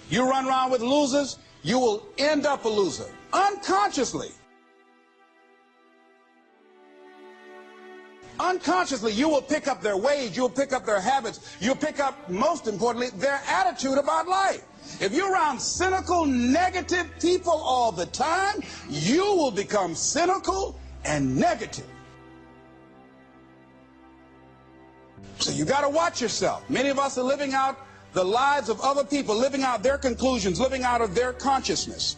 You run around with losers, you will end up a loser. Unconsciously. Unconsciously, you will pick up their ways, you'll pick up their habits, you'll pick up, most importantly, their attitude about life. If you're around cynical, negative people all the time, you will become cynical and negative. So you got to watch yourself. Many of us are living out the lives of other people, living out their conclusions, living out of their consciousness.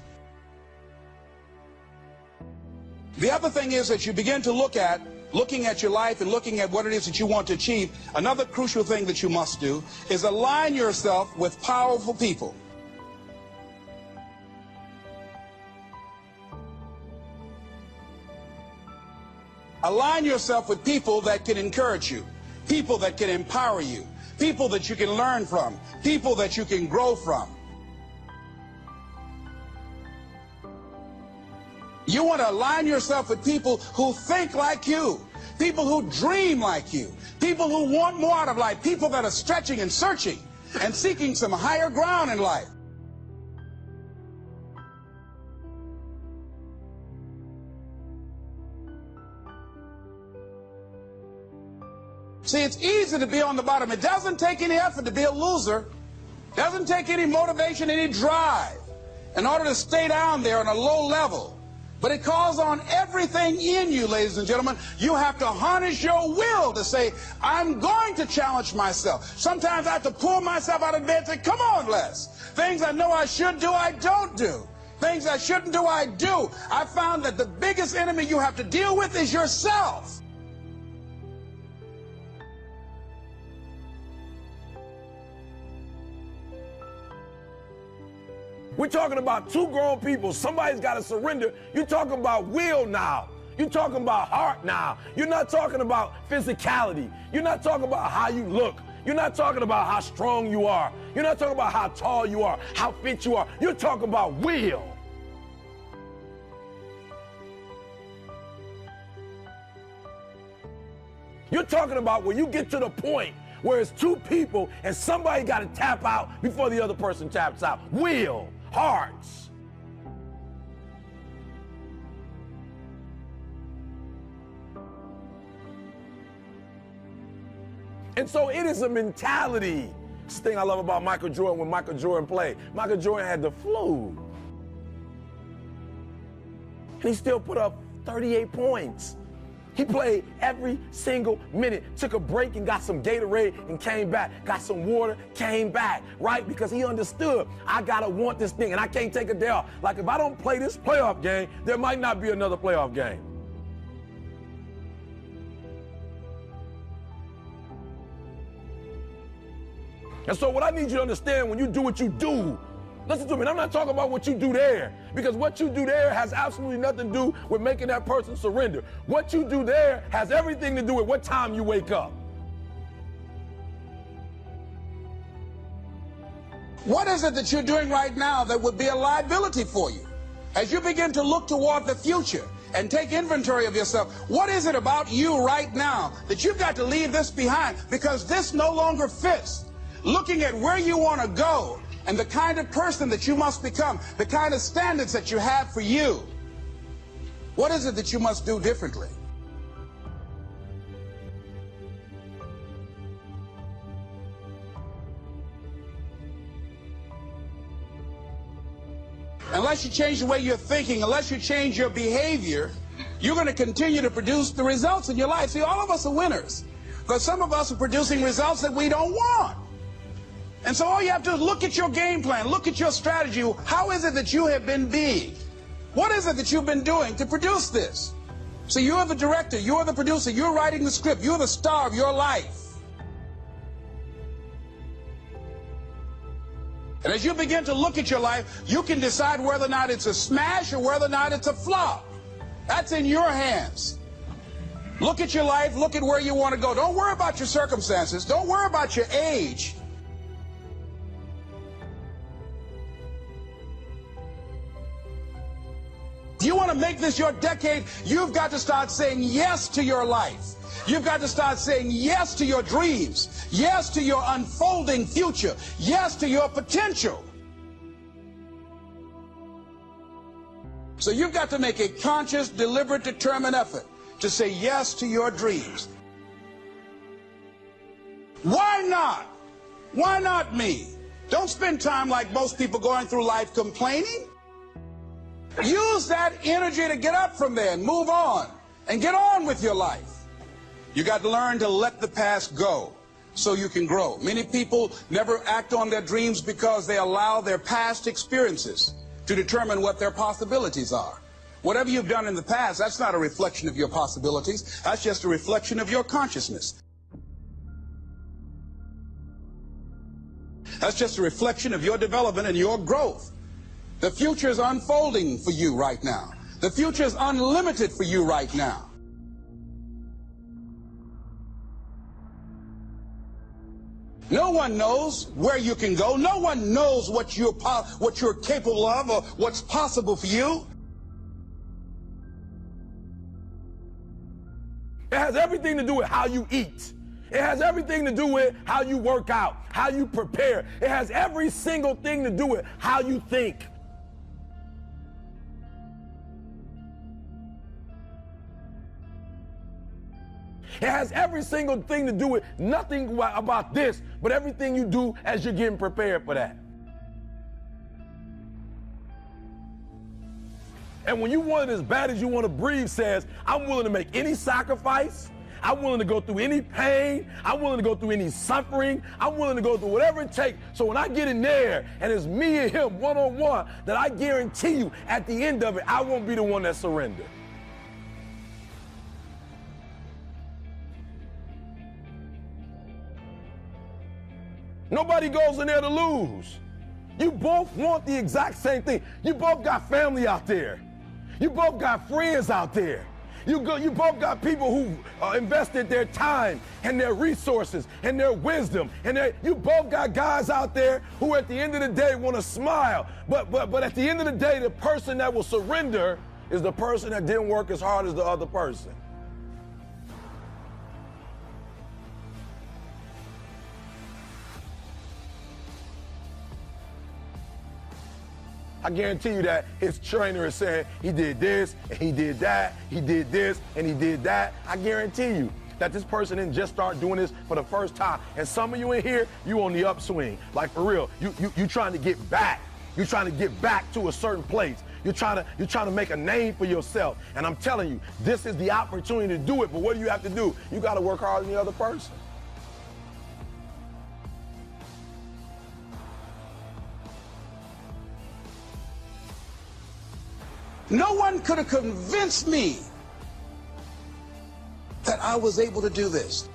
The other thing is that you begin to looking at your life and looking at what it is that you want to achieve. Another crucial thing that you must do is align yourself with powerful people. Align yourself with people that can encourage you, people that can empower you, people that you can learn from, people that you can grow from. You want to align yourself with people who think like you, people who dream like you, people who want more out of life, people that are stretching and searching and seeking some higher ground in life. See, it's easy to be on the bottom. It doesn't take any effort to be a loser. It doesn't take any motivation, any drive in order to stay down there on a low level. But it calls on everything in you, ladies and gentlemen. You have to harness your will to say, I'm going to challenge myself. Sometimes I have to pull myself out of bed and say, come on, Les. Things I know I should do, I don't do. Things I shouldn't do, I do. I found that the biggest enemy you have to deal with is yourself. We're talking about two grown people. Somebody's got to surrender. You're talking about will now. You're talking about heart now. You're not talking about physicality. You're not talking about how you look. You're not talking about how strong you are. You're not talking about how tall you are, how fit you are. You're talking about will. You're talking about where you get to the point where it's two people and somebody got to tap out before the other person taps out. Will. Hearts. And so it is a mentality. It's the thing I love about Michael Jordan when Michael Jordan played. Michael Jordan had the flu. And he still put up 38 points. He played every single minute, took a break and got some Gatorade and came back, got some water, came back, right? Because he understood, I gotta want this thing and I can't take a day off. Like if I don't play this playoff game, there might not be another playoff game. And so what I need you to understand when you do what you do, listen to me, and I'm not talking about what you do there, because what you do there has absolutely nothing to do with making that person surrender. What you do there has everything to do with what time you wake up. What is it that you're doing right now that would be a liability for you? As you begin to look toward the future and take inventory of yourself, what is it about you right now that you've got to leave this behind because this no longer fits? Looking at where you want to go and the kind of person that you must become, the kind of standards that you have for you. What is it that you must do differently? Unless you change the way you're thinking, unless you change your behavior, you're going to continue to produce the results in your life. See, all of us are winners, but some of us are producing results that we don't want. And so all you have to do is look at your game plan, look at your strategy. How is it that you have been being? What is it that you've been doing to produce this? So you're the director, you're the producer, you're writing the script, you're the star of your life. And as you begin to look at your life, you can decide whether or not it's a smash or whether or not it's a flop. That's in your hands. Look at your life, look at where you want to go. Don't worry about your circumstances. Don't worry about your age. If you want to make this your decade, you've got to start saying yes to your life. You've got to start saying yes to your dreams, yes to your unfolding future, yes to your potential. So you've got to make a conscious, deliberate, determined effort to say yes to your dreams. Why not? Why not me? Don't spend time like most people going through life complaining. Use that energy to get up from there and move on and get on with your life. You got to learn to let the past go so you can grow. Many people never act on their dreams because they allow their past experiences to determine what their possibilities are. Whatever you've done in the past, that's not a reflection of your possibilities. That's just a reflection of your consciousness. That's just a reflection of your development and your growth. The future is unfolding for you right now. The future is unlimited for you right now. No one knows where you can go. No one knows what you're capable of or what's possible for you. It has everything to do with how you eat. It has everything to do with how you work out, how you prepare. It has every single thing to do with how you think. It has every single thing to do with nothing about this, but everything you do as you're getting prepared for that. And when you want it as bad as you want to breathe says, I'm willing to make any sacrifice. I'm willing to go through any pain. I'm willing to go through any suffering. I'm willing to go through whatever it takes. So when I get in there and it's me and him one-on-one, that I guarantee you at the end of it, I won't be the one that surrendered. Nobody goes in there to lose. You both want the exact same thing. You both got family out there. You both got friends out there. You both got people who invested their time and their resources and their wisdom. And you both got guys out there who at the end of the day want to smile. But at the end of the day, the person that will surrender is the person that didn't work as hard as the other person. I guarantee you that his trainer is saying he did this and he did that, he did this and he did that. I guarantee you that this person didn't just start doing this for the first time. And some of you in here, you on the upswing. Like for real, you trying to get back. You're trying to get back to a certain place. You're trying to make a name for yourself. And I'm telling you, this is the opportunity to do it. But what do you have to do? You got to work harder than the other person. No one could have convinced me that I was able to do this.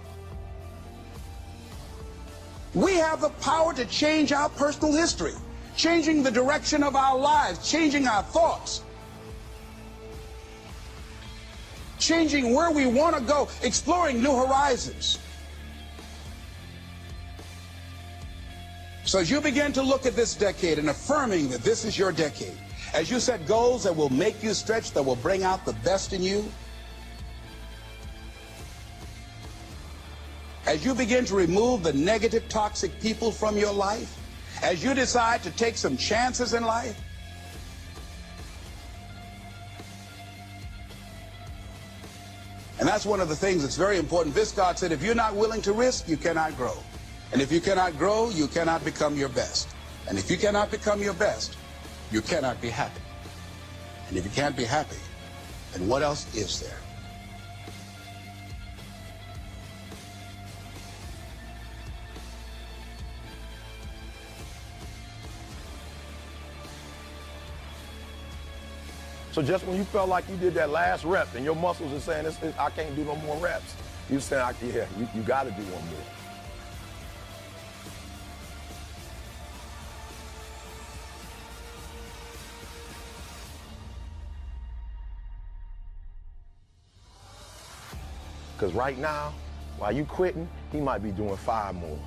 We have the power to change our personal history, changing the direction of our lives, changing our thoughts, changing where we want to go, exploring new horizons. So as you begin to look at this decade and affirming that this is your decade, as you set goals that will make you stretch, that will bring out the best in you, as you begin to remove the negative, toxic people from your life, as you decide to take some chances in life, and that's one of the things that's very important. This God said, if you're not willing to risk, you cannot grow. And if you cannot grow, you cannot become your best. And if you cannot become your best, you cannot be happy. And if you can't be happy, then what else is there? So just when you felt like you did that last rep and your muscles are saying, I can't do no more reps, you saying, yeah, you got to do one more. Because right now, while you quitting, he might be doing 5 more.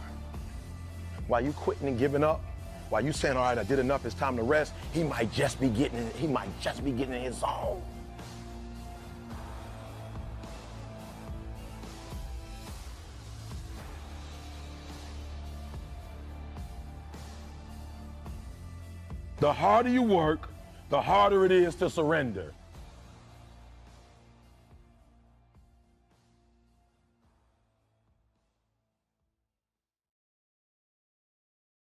While you quitting and giving up, while you saying, all right, I did enough, it's time to rest, he might just be getting in his zone. The harder you work, the harder it is to surrender.